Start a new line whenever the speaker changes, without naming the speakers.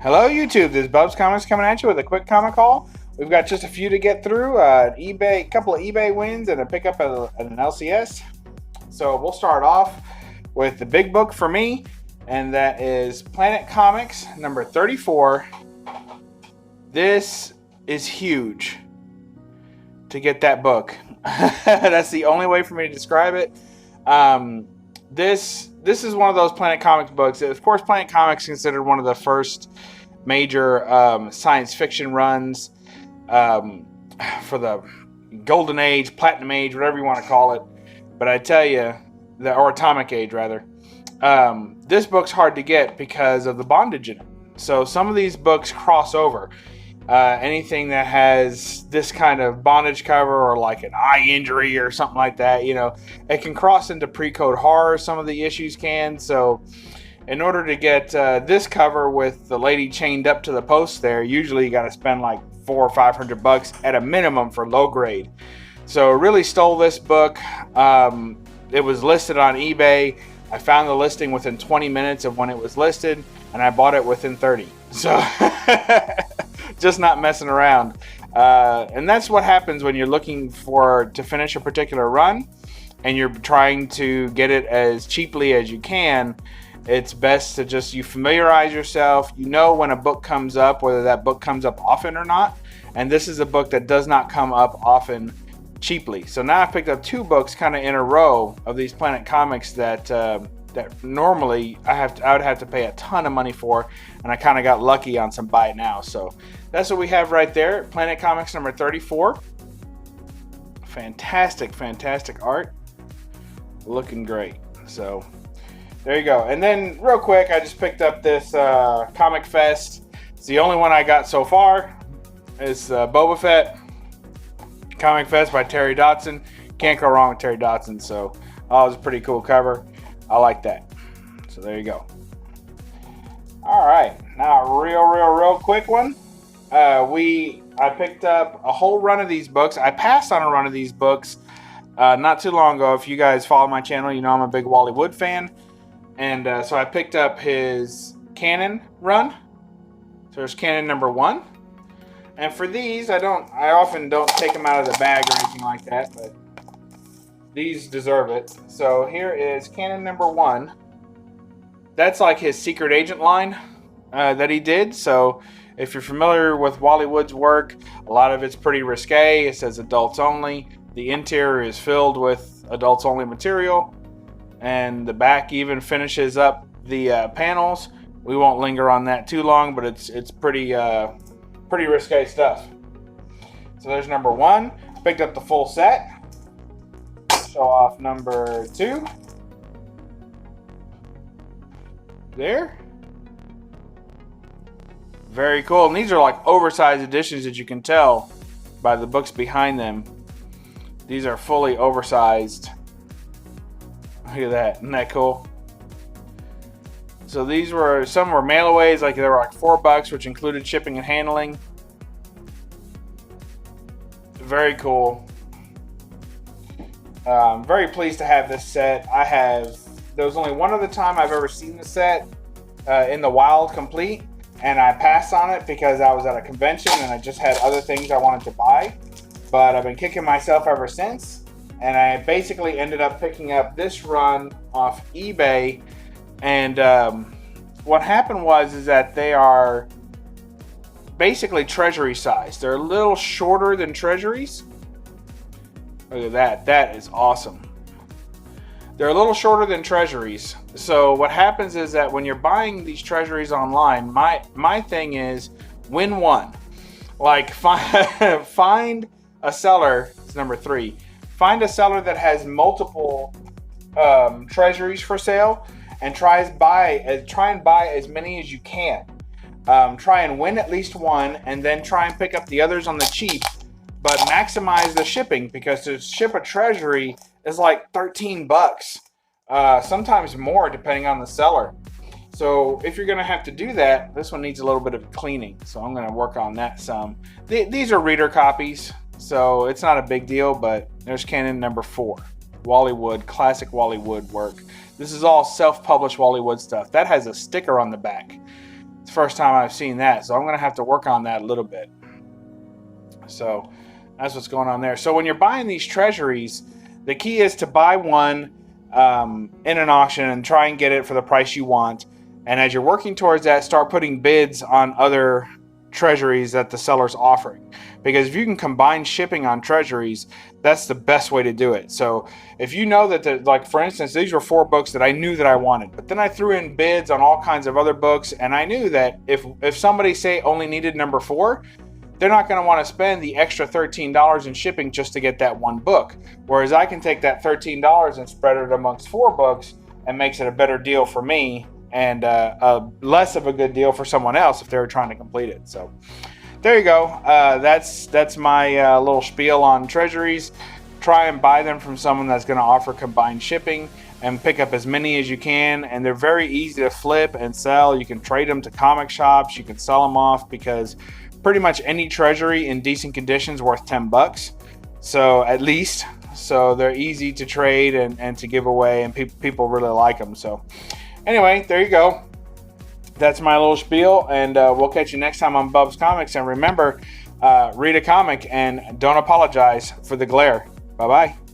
Hello YouTube, this is BUB'S Comics coming at you with a quick comic haul. We've got just a few to get through, a couple of eBay wins and a pickup at an LCS. So we'll start off with the big book for me, and that is Planet Comics number 34. This is huge to get that book. That's the only way for me to describe it. This is one of those Planet Comics books. Of course, Planet Comics is considered one of the first major science fiction runs for the Golden Age, Platinum Age, whatever you want to call it. But I tell you, or Atomic Age rather, this book's hard to get because of the bondage in it. So some of these books cross over. Anything that has this kind of bondage cover or like an eye injury or something like that, it can cross into pre-code horror. Some of the issues can. So in order to get this cover with the lady chained up to the post there, usually you got to spend like $400 or $500 at a minimum for low grade. So really stole this book. It was listed on eBay. I found the listing within 20 minutes of when it was listed, and I bought it within 30. So just not messing around. And that's what happens when you're looking to finish a particular run and you're trying to get it as cheaply as you can. It's best to just you familiarize yourself. You know when a book comes up, whether that book comes up often or not. And this is a book that does not come up often cheaply. So now I've picked up two books kind of in a row of these Planet Comics that normally I would have to pay a ton of money for, and I kind of got lucky on some buy it now. So that's what we have right there. Planet Comics number 34. Fantastic art. Looking great. So there you go. And then real quick, I just picked up this Comic Fest. It's the only one I got so far. It's Boba Fett Comic Fest by Terry Dodson. Can't go wrong with Terry Dodson. So it was a pretty cool cover. I like that. So there you go. All right, now a real quick one. I picked up a whole run of these books. I passed on a run of these books not too long ago. If you guys follow my channel, you know I'm a big Wally Wood fan, and so I picked up his Canon run. So there's Canon number 1. And for these, I often don't take them out of the bag or anything like that, but these deserve it. So here is Canon number 1. That's like his secret agent line that he did. So if you're familiar with Wally Wood's work, a lot of it's pretty risque. It says adults only. The interior is filled with adults only material. And the back even finishes up the panels. We won't linger on that too long, but it's pretty risque stuff. So there's number 1. Picked up the full set. Show off number 2. There. Very cool. And these are like oversized editions, that you can tell by the books behind them. These are fully oversized. Look at that. Isn't that cool? So some were mail-aways, like they were like $4, which included shipping and handling. Very cool. I'm very pleased to have this set. There was only one other time I've ever seen the set in the wild complete, and I passed on it because I was at a convention and I just had other things I wanted to buy. But I've been kicking myself ever since, and I basically ended up picking up this run off eBay. And what happened is that they are basically Treasury size. They're a little shorter than Treasuries. Look at that. That is awesome. They're a little shorter than Treasuries. So what happens is that when you're buying these Treasuries online, my thing is win one. Like find a seller. It's number 3. Find a seller that has multiple Treasuries for sale, and try and buy as many as you can. Try and win at least one, and then try and pick up the others on the cheap. But maximize the shipping, because to ship a Treasury is like $13, sometimes more depending on the seller. So if you're going to have to do that, this one needs a little bit of cleaning. So I'm going to work on that some. These are reader copies, so it's not a big deal. But there's Canon number 4, Wally Wood, classic Wally Wood work. This is all self-published Wally Wood stuff. That has a sticker on the back. It's first time I've seen that. So I'm going to have to work on that a little bit. So that's what's going on there. So when you're buying these treasuries, the key is to buy one in an auction and try and get it for the price you want. And as you're working towards that, start putting bids on other treasuries that the seller's offering. Because if you can combine shipping on treasuries, that's the best way to do it. So if you know that, like for instance, these were 4 books that I knew that I wanted, but then I threw in bids on all kinds of other books, and I knew that if somebody say only needed number 4, they're not going to want to spend the extra $13 in shipping just to get that one book. Whereas I can take that $13 and spread it amongst 4 books and makes it a better deal for me and less of a good deal for someone else if they were trying to complete it. So there you go. That's my little spiel on treasuries. Try and buy them from someone that's going to offer combined shipping, and pick up as many as you can. And they're very easy to flip and sell. You can trade them to comic shops. You can sell them off, because pretty much any treasury in decent condition is worth $10. So at least. So they're easy to trade and to give away, and people really like them. So anyway, there you go. That's my little spiel, and we'll catch you next time on BUB'S Comics. And remember, read a comic and don't apologize for the glare. Bye-bye.